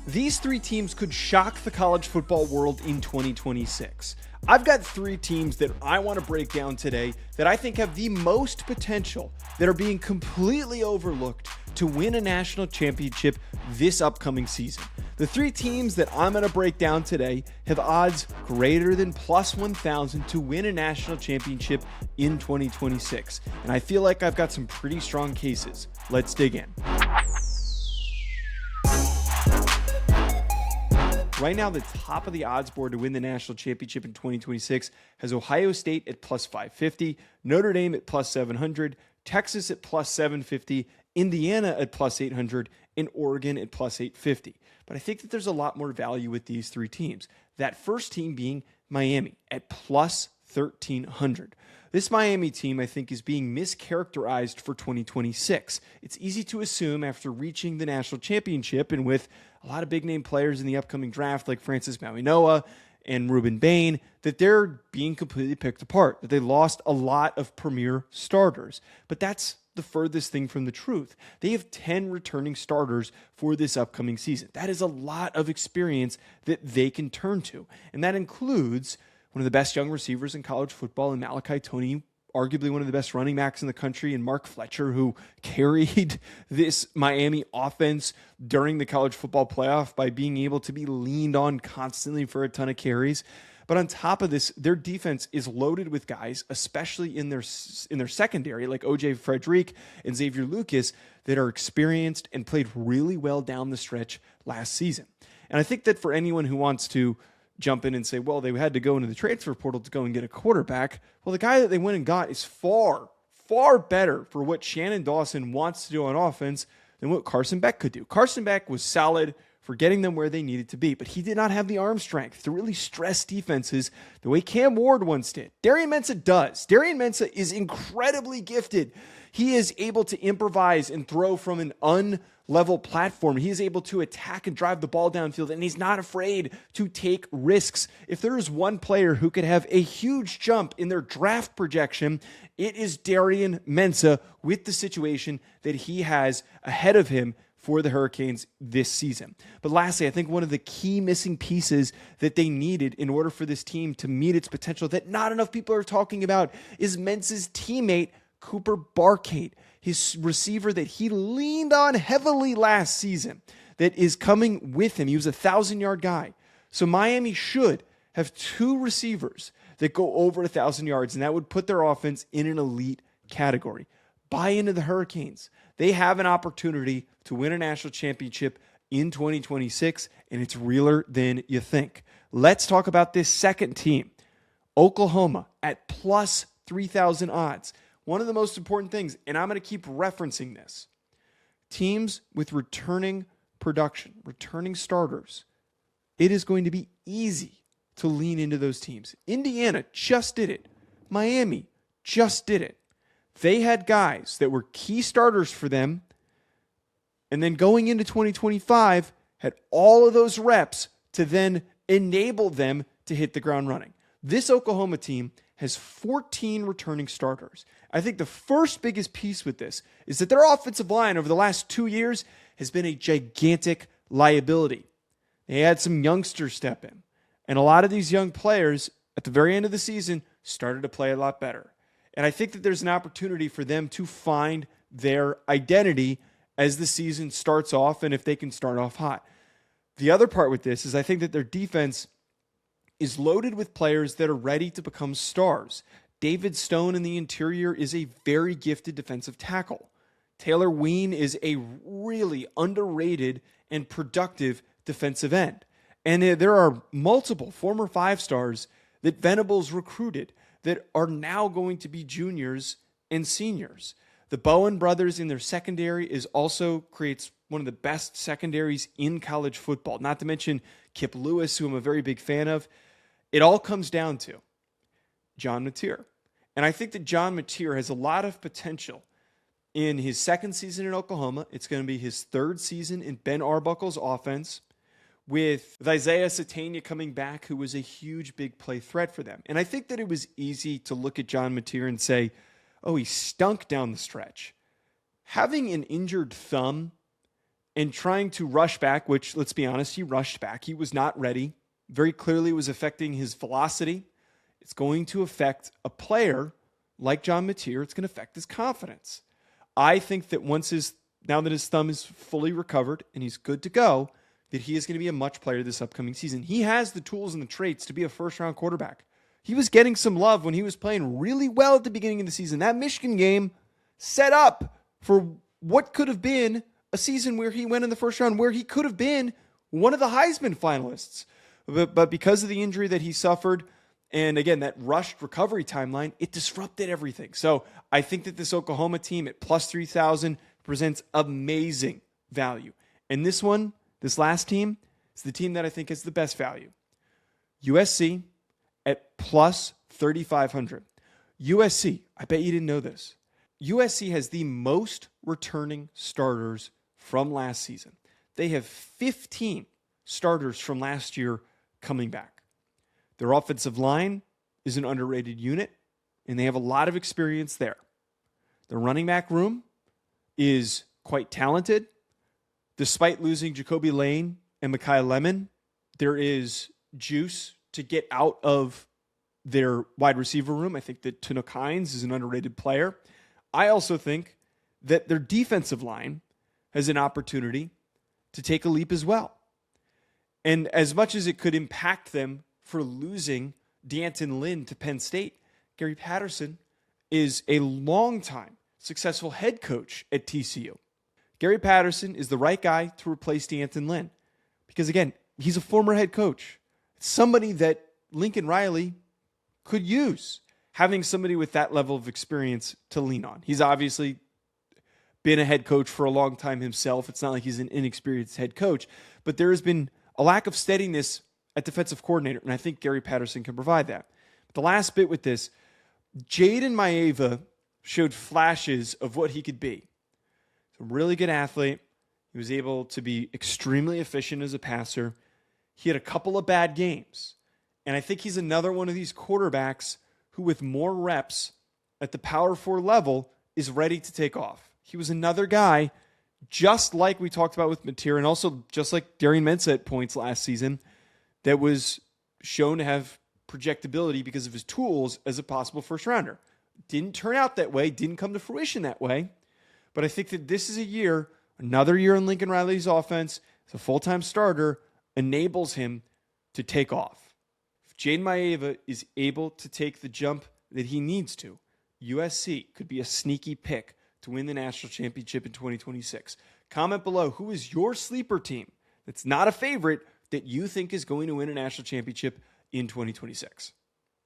These three teams could shock the college football world in 2026. I've got three teams that I want to break down today that I think have the most potential, that are being completely overlooked to win a national championship this upcoming season. The three teams that I'm going to break down today have odds greater than plus 1,000 to win a national championship in 2026. And I feel like I've got some pretty strong cases. Let's dig in. Right now, the top of the odds board to win the national championship in 2026 has Ohio State at plus 550, Notre Dame at plus 700, Texas at plus 750, Indiana at plus 800, and Oregon at plus 850. But I think that there's a lot more value with these three teams. That first team being Miami at plus 1,300. This Miami team, I think, is being mischaracterized for 2026. It's easy to assume after reaching the national championship and with a lot of big-name players in the upcoming draft like Francis Mauigoa and Ruben Bain that they're being completely picked apart, that they lost a lot of premier starters. But that's the furthest thing from the truth. They have 10 returning starters for this upcoming season. That is a lot of experience that they can turn to. And that includes one of the best young receivers in college football in Malachi Toney, arguably one of the best running backs in the country, and Mark Fletcher, who carried this Miami offense during the college football playoff by being able to be leaned on constantly for a ton of carries. But on top of this, their defense is loaded with guys, especially in their secondary, like O.J. Frederick and Xavier Lucas, that are experienced and played really well down the stretch last season. And I think that for anyone who wants to jump in and say, well, they had to go into the transfer portal to go and get a quarterback. Well, the guy that they went and got is far, far better for what Shannon Dawson wants to do on offense than what Carson Beck could do. Carson Beck was solid for getting them where they needed to be, but he did not have the arm strength to really stress defenses the way Cam Ward once did. Darian Mensah does. Darian Mensah is incredibly gifted. He is able to improvise and throw from an unlevel platform. He is able to attack and drive the ball downfield, and he's not afraid to take risks. If there is one player who could have a huge jump in their draft projection, it is Darian Mensah with the situation that he has ahead of him for the Hurricanes this season. But lastly, I think one of the key missing pieces that they needed in order for this team to meet its potential that not enough people are talking about is Mensah's teammate, Cooper Barkate, his receiver that he leaned on heavily last season, that is coming with him. He was a 1,000-yard guy. So Miami should have two receivers that go over 1,000 yards, and that would put their offense in an elite category. Buy into the Hurricanes. They have an opportunity to win a national championship in 2026, and it's realer than you think. Let's talk about this second team, Oklahoma, at plus 3,000 odds. One of the most important things, and I'm going to keep referencing this, teams with returning production, returning starters, it is going to be easy to lean into those teams. Indiana just did it. Miami just did it. They had guys that were key starters for them, and then going into 2025, had all of those reps to then enable them to hit the ground running. This Oklahoma team has 14 returning starters. I think the first biggest piece with this is that their offensive line over the last 2 years has been a gigantic liability. They had some youngsters step in, and a lot of these young players at the very end of the season started to play a lot better. And I think that there's an opportunity for them to find their identity as the season starts off, and if they can start off hot. The other part with this is I think that their defense is loaded with players that are ready to become stars. David Stone in the interior is a very gifted defensive tackle. Taylor Ween is a really underrated and productive defensive end. And there are multiple former five-stars that Venables recruited that are now going to be juniors and seniors. The Bowen brothers in their secondary also creates one of the best secondaries in college football, not to mention Kip Lewis, who I'm a very big fan of. It all comes down to John Mateer. And I think that John Mateer has a lot of potential in his second season in Oklahoma. It's going to be his third season in Ben Arbuckle's offense, with Isaiah Satania coming back, who was a huge big play threat for them. And I think that it was easy to look at John Mateer and say, oh, he stunk down the stretch. Having an injured thumb and trying to rush back, which, let's be honest, he rushed back. He was not ready. Very clearly was affecting his velocity. It's going to affect a player like John Mateer. It's going to affect his confidence. I think that now that his thumb is fully recovered and he's good to go, that he is going to be a much player this upcoming season. He has the tools and the traits to be a first-round quarterback. He was getting some love when he was playing really well at the beginning of the season. That Michigan game set up for what could have been a season where he went in the first round, where he could have been one of the Heisman finalists. But because of the injury that he suffered, and again, that rushed recovery timeline, it disrupted everything. So I think that this Oklahoma team at plus 3,000 presents amazing value. And this last team, is the team that I think has the best value. USC at plus 3,500. USC, I bet you didn't know this. USC has the most returning starters from last season. They have 15 starters from last year coming back. Their offensive line is an underrated unit, and they have a lot of experience there. The running back room is quite talented. Despite losing Jacoby Lane and Mekhi Lemon, there is juice to get out of their wide receiver room. I think that Tanook Hines is an underrated player. I also think that their defensive line has an opportunity to take a leap as well. And as much as it could impact them for losing D'Anton Lynn to Penn State, Gary Patterson is a longtime successful head coach at TCU. Gary Patterson is the right guy to replace D'Anton Lynn because, again, he's a former head coach. It's somebody that Lincoln Riley could use, having somebody with that level of experience to lean on. He's obviously been a head coach for a long time himself. It's not like he's an inexperienced head coach, but there has been a lack of steadiness at defensive coordinator, and I think Gary Patterson can provide that. But the last bit with this, Jayden Maiava showed flashes of what he could be. He's a really good athlete. He was able to be extremely efficient as a passer. He had a couple of bad games, and I think he's another one of these quarterbacks who, with more reps at the Power 4 level, is ready to take off. He was another guy, just like we talked about with Mateer, and also just like Darian Mensah at points last season, that was shown to have projectability because of his tools as a possible first-rounder. Didn't turn out that way, didn't come to fruition that way, but I think that this is another year in Lincoln Riley's offense, as a full-time starter, enables him to take off. If Jayden Maiava is able to take the jump that he needs to, USC could be a sneaky pick to win the national championship in 2026. Comment below, who is your sleeper team that's not a favorite that you think is going to win a national championship in 2026?